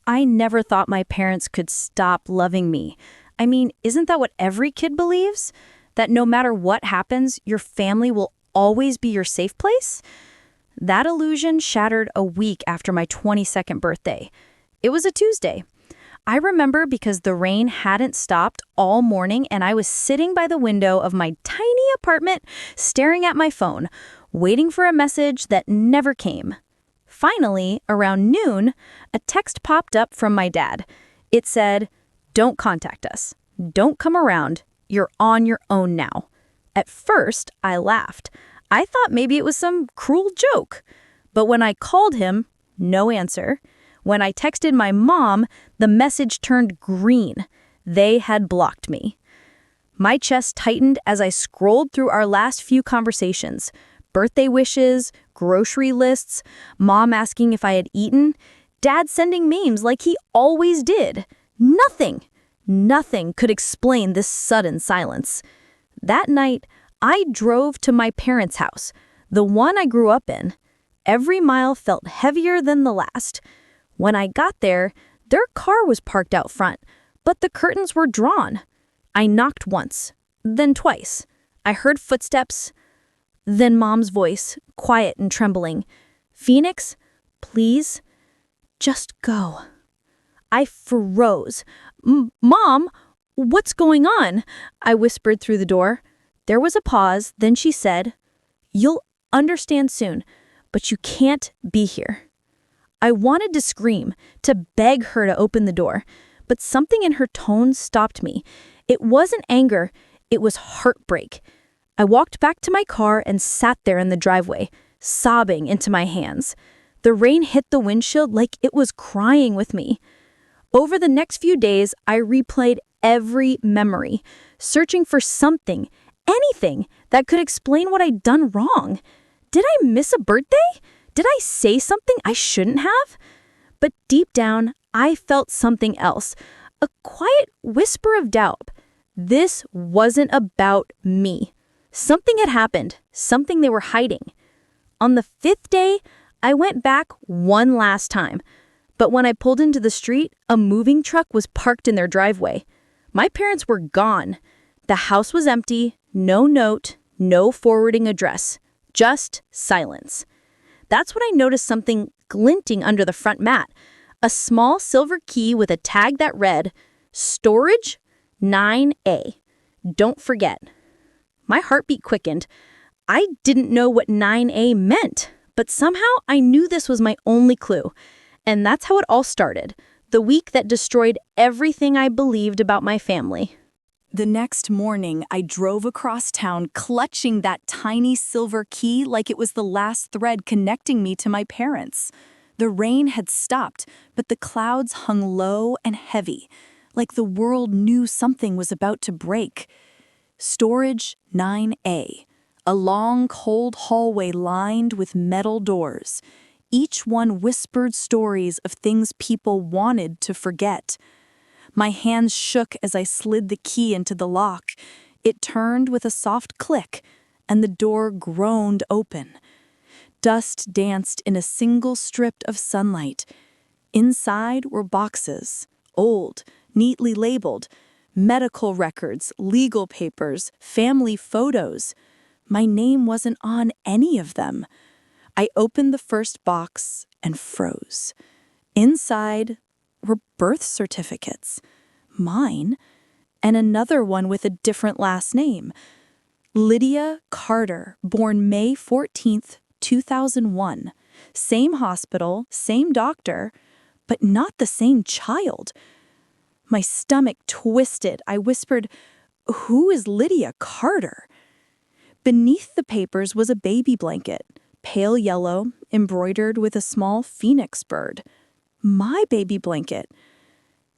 I never thought my parents could stop loving me. I mean, isn't that what every kid believes? That no matter what happens, your family will always be your safe place? That illusion shattered a week after my 22nd birthday. It was a Tuesday. I remember because the rain hadn't stopped all morning and I was sitting by the window of my tiny apartment, staring at my phone, waiting for a message that never came. Finally, around noon, a text popped up from my dad. It said, "Don't contact us. Don't come around. You're on your own now." At first, I laughed. I thought maybe it was some cruel joke. But when I called him, no answer. When I texted my mom, the message turned green. They had blocked me. My chest tightened as I scrolled through our last few conversations. Birthday wishes, grocery lists, mom asking if I had eaten, dad sending memes like he always did. Nothing could explain this sudden silence. That night, I drove to my parents' house, the one I grew up in. Every mile felt heavier than the last. When I got there, their car was parked out front, but the curtains were drawn. I knocked once, then twice. I heard footsteps, then Mom's voice, quiet and trembling. "Phoenix, please, just go." I froze. "Mom, what's going on?" I whispered through the door. There was a pause, then she said, "You'll understand soon, but you can't be here." I wanted to scream, to beg her to open the door, but something in her tone stopped me. It wasn't anger, it was heartbreak. I walked back to my car and sat there in the driveway, sobbing into my hands. The rain hit the windshield like it was crying with me. Over the next few days, I replayed every memory, searching for something, anything that could explain what I'd done wrong. Did I miss a birthday? Did I say something I shouldn't have? But deep down, I felt something else, a quiet whisper of doubt. This wasn't about me. Something had happened, something they were hiding. On the 5th day, I went back one last time. But when I pulled into the street, a moving truck was parked in their driveway. My parents were gone. The house was empty, no note, no forwarding address, just silence. That's when I noticed something glinting under the front mat. A small silver key with a tag that read, "Storage 9A. Don't forget." My heartbeat quickened. I didn't know what 9A meant, but somehow I knew this was my only clue. And that's how it all started, the week that destroyed everything I believed about my family. The next morning, I drove across town clutching that tiny silver key like it was the last thread connecting me to my parents. The rain had stopped, but the clouds hung low and heavy, like the world knew something was about to break. Storage 9A, a long, cold hallway lined with metal doors. Each one whispered stories of things people wanted to forget. My hands shook as I slid the key into the lock. It turned with a soft click, and the door groaned open. Dust danced in a single strip of sunlight. Inside were boxes, old, neatly labeled, medical records, legal papers, family photos. My name wasn't on any of them. I opened the first box and froze. Inside were birth certificates, mine, and another one with a different last name. Lydia Carter, born May 14th, 2001. Same hospital, same doctor, but not the same child. My stomach twisted. I whispered, "Who is Lydia Carter?" Beneath the papers was a baby blanket, pale yellow, embroidered with a small phoenix bird. My baby blanket.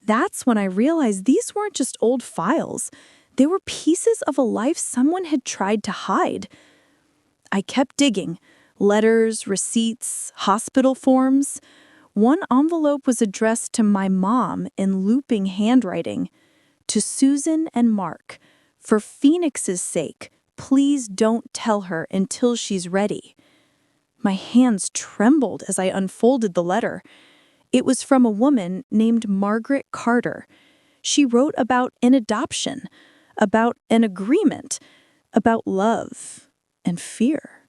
That's when I realized these weren't just old files. They were pieces of a life someone had tried to hide. I kept digging. Letters, receipts, hospital forms. One envelope was addressed to my mom in looping handwriting. To Susan and Mark. For Phoenix's sake, please don't tell her until she's ready. My hands trembled as I unfolded the letter. It was from a woman named Margaret Carter. She wrote about an adoption, about an agreement, about love and fear.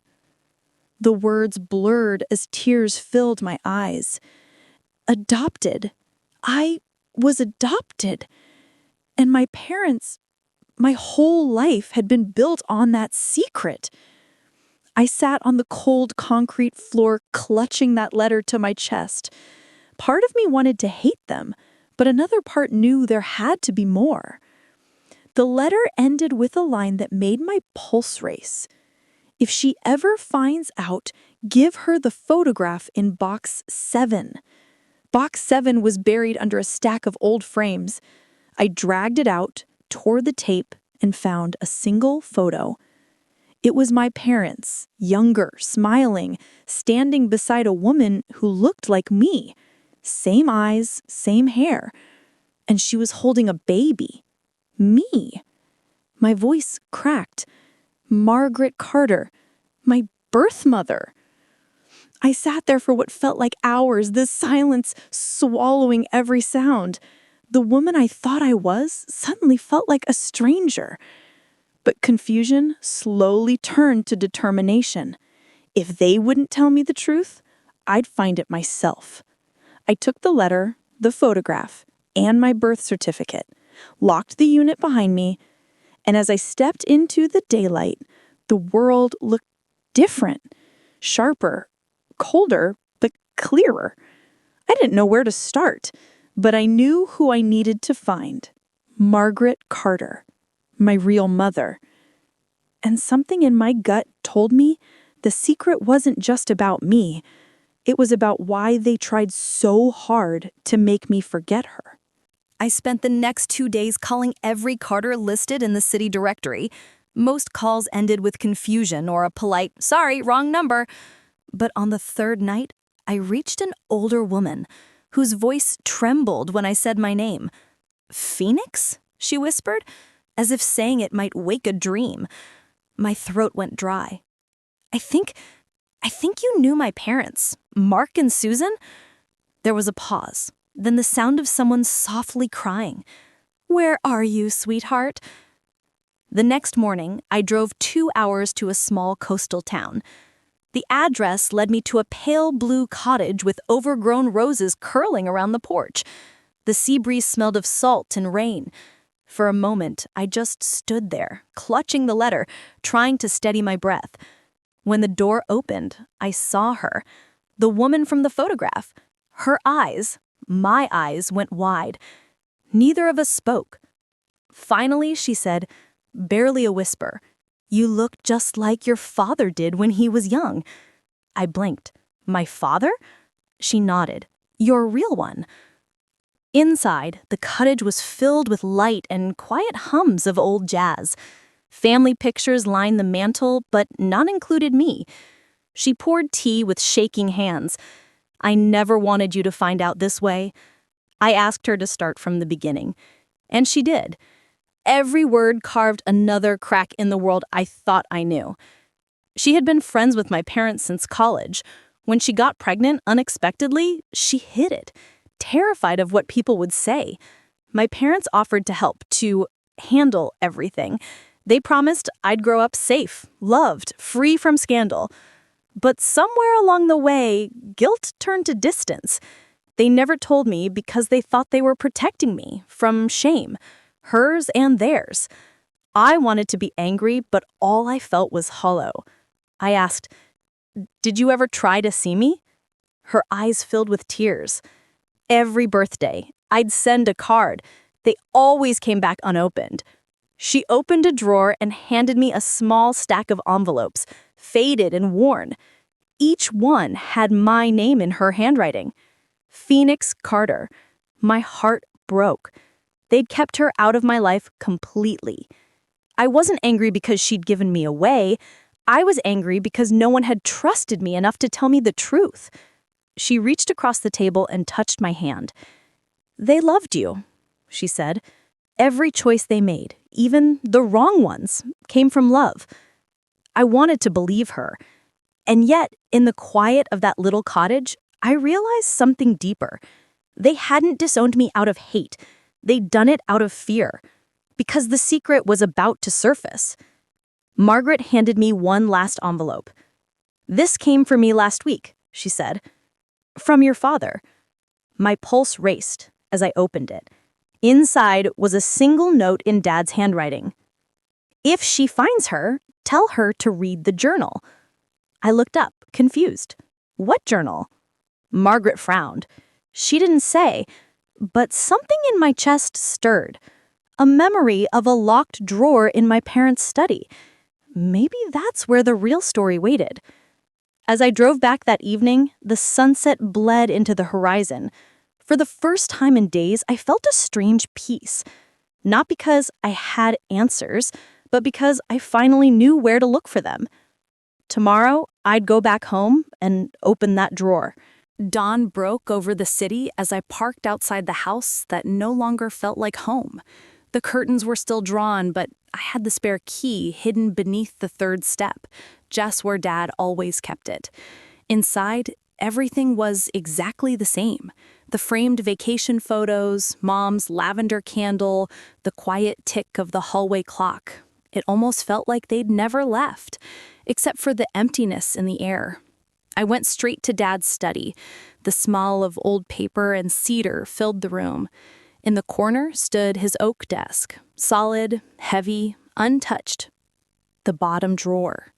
The words blurred as tears filled my eyes. Adopted. I was adopted. And my parents, my whole life had been built on that secret. I sat on the cold concrete floor clutching that letter to my chest. Part of me wanted to hate them, but another part knew there had to be more. The letter ended with a line that made my pulse race. If she ever finds out, give her the photograph in box 7. Box 7 was buried under a stack of old frames. I dragged it out, tore the tape, and found a single photo. It was my parents, younger, smiling, standing beside a woman who looked like me. Same eyes, same hair. And she was holding a baby. Me. My voice cracked. Margaret Carter, my birth mother. I sat there for what felt like hours, this silence swallowing every sound. The woman I thought I was suddenly felt like a stranger. But confusion slowly turned to determination. If they wouldn't tell me the truth, I'd find it myself. I took the letter, the photograph, and my birth certificate, locked the unit behind me, and as I stepped into the daylight, the world looked different, sharper, colder, but clearer. I didn't know where to start, but I knew who I needed to find. Margaret Carter, my real mother. And something in my gut told me the secret wasn't just about me. It was about why they tried so hard to make me forget her. I spent the next 2 days calling every Carter listed in the city directory. Most calls ended with confusion or a polite, "Sorry, wrong number." But on the third night, I reached an older woman whose voice trembled when I said my name. "Phoenix?" she whispered, as if saying it might wake a dream. My throat went dry. I think you knew my parents, Mark and Susan?" There was a pause, then the sound of someone softly crying. "Where are you, sweetheart?" The next morning, I drove 2 hours to a small coastal town. The address led me to a pale blue cottage with overgrown roses curling around the porch. The sea breeze smelled of salt and rain. For a moment, I just stood there, clutching the letter, trying to steady my breath. When the door opened, I saw her, the woman from the photograph. Her eyes, my eyes, went wide. Neither of us spoke. Finally, she said, barely a whisper, "You look just like your father did when he was young." I blinked. "My father?" She nodded. "Your real one." Inside, the cottage was filled with light and quiet hums of old jazz. Family pictures lined the mantel, but none included me. She poured tea with shaking hands. "I never wanted you to find out this way." I asked her to start from the beginning. And she did. Every word carved another crack in the world I thought I knew. She had been friends with my parents since college. When she got pregnant unexpectedly, she hid it, terrified of what people would say. My parents offered to help, to handle everything. They promised I'd grow up safe, loved, free from scandal. But somewhere along the way, guilt turned to distance. They never told me because they thought they were protecting me from shame, hers and theirs. I wanted to be angry, but all I felt was hollow. I asked, "Did you ever try to see me?" Her eyes filled with tears. Every birthday, I'd send a card. They always came back unopened. She opened a drawer and handed me a small stack of envelopes, faded and worn. Each one had my name in her handwriting. Phoenix Carter. My heart broke. They'd kept her out of my life completely. I wasn't angry because she'd given me away. I was angry because no one had trusted me enough to tell me the truth. She reached across the table and touched my hand. "They loved you," she said. "Every choice they made, even the wrong ones, came from love." I wanted to believe her. And yet, in the quiet of that little cottage, I realized something deeper. They hadn't disowned me out of hate. They'd done it out of fear. Because the secret was about to surface. Margaret handed me one last envelope. "This came for me last week," she said. "From your father." My pulse raced as I opened it. Inside was a single note in Dad's handwriting. "If she finds her, tell her to read the journal." I looked up, confused. "What journal?" Margaret frowned. She didn't say, but something in my chest stirred. A memory of a locked drawer in my parents' study. Maybe that's where the real story waited. As I drove back that evening, the sunset bled into the horizon. For the first time in days, I felt a strange peace. Not because I had answers, but because I finally knew where to look for them. Tomorrow, I'd go back home and open that drawer. Dawn broke over the city as I parked outside the house that no longer felt like home. The curtains were still drawn, but I had the spare key hidden beneath the third step, just where Dad always kept it. Inside, everything was exactly the same. The framed vacation photos, Mom's lavender candle, the quiet tick of the hallway clock. It almost felt like they'd never left, except for the emptiness in the air. I went straight to Dad's study. The smell of old paper and cedar filled the room. In the corner stood his oak desk, solid, heavy, untouched. The bottom drawer.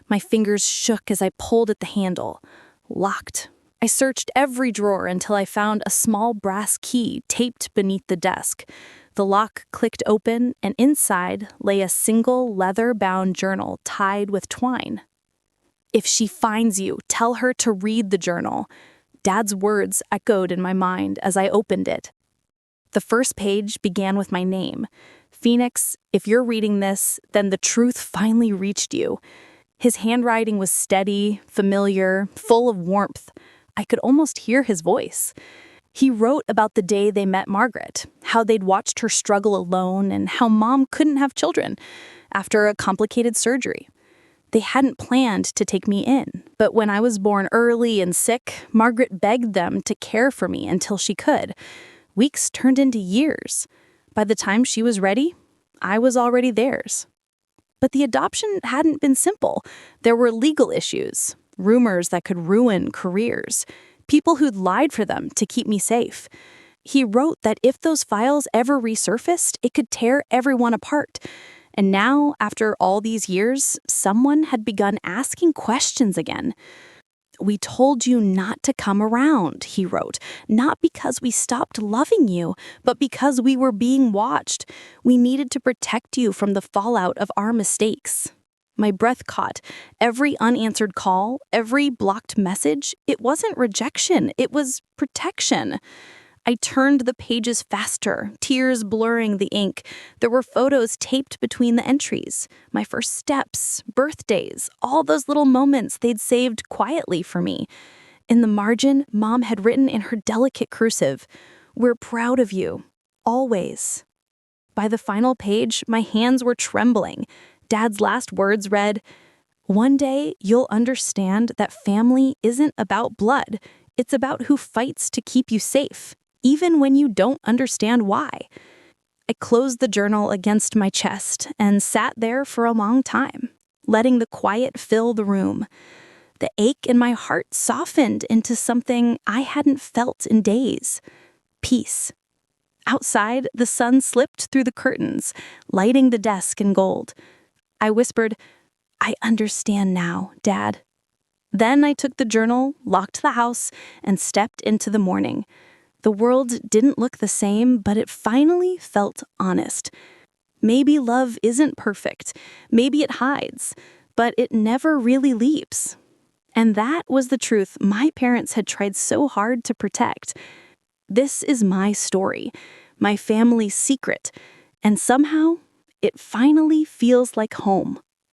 My fingers shook as I pulled at the handle. Locked. I searched every drawer until I found a small brass key taped beneath the desk. The lock clicked open, and inside lay a single leather-bound journal tied with twine. "If she finds you, tell her to read the journal." Dad's words echoed in my mind as I opened it. The first page began with my name. "Phoenix, if you're reading this, then the truth finally reached you." His handwriting was steady, familiar, full of warmth. I could almost hear his voice. He wrote about the day they met Margaret, how they'd watched her struggle alone, and how Mom couldn't have children after a complicated surgery. They hadn't planned to take me in, but when I was born early and sick, Margaret begged them to care for me until she could. Weeks turned into years. By the time she was ready, I was already theirs. But the adoption hadn't been simple. There were legal issues, rumors that could ruin careers, people who'd lied for them to keep me safe. He wrote that if those files ever resurfaced, it could tear everyone apart. And now, after all these years, someone had begun asking questions again. "We told you not to come around," he wrote, "not because we stopped loving you, but because we were being watched. We needed to protect you from the fallout of our mistakes." My breath caught. Every unanswered call, every blocked message, it wasn't rejection, it was protection. I turned the pages faster, tears blurring the ink. There were photos taped between the entries. My first steps, birthdays, all those little moments they'd saved quietly for me. In the margin, Mom had written in her delicate cursive, "We're proud of you, always." By the final page, my hands were trembling. Dad's last words read, "One day you'll understand that family isn't about blood. It's about who fights to keep you safe, even when you don't understand why." I closed the journal against my chest and sat there for a long time, letting the quiet fill the room. The ache in my heart softened into something I hadn't felt in days. Peace. Outside, the sun slipped through the curtains, lighting the desk in gold. I whispered, "I understand now, Dad." Then I took the journal, locked the house, and stepped into the morning. The world didn't look the same, but it finally felt honest. Maybe love isn't perfect. Maybe it hides, but it never really leaps. And that was the truth my parents had tried so hard to protect. This is my story, my family's secret, and somehow it finally feels like home.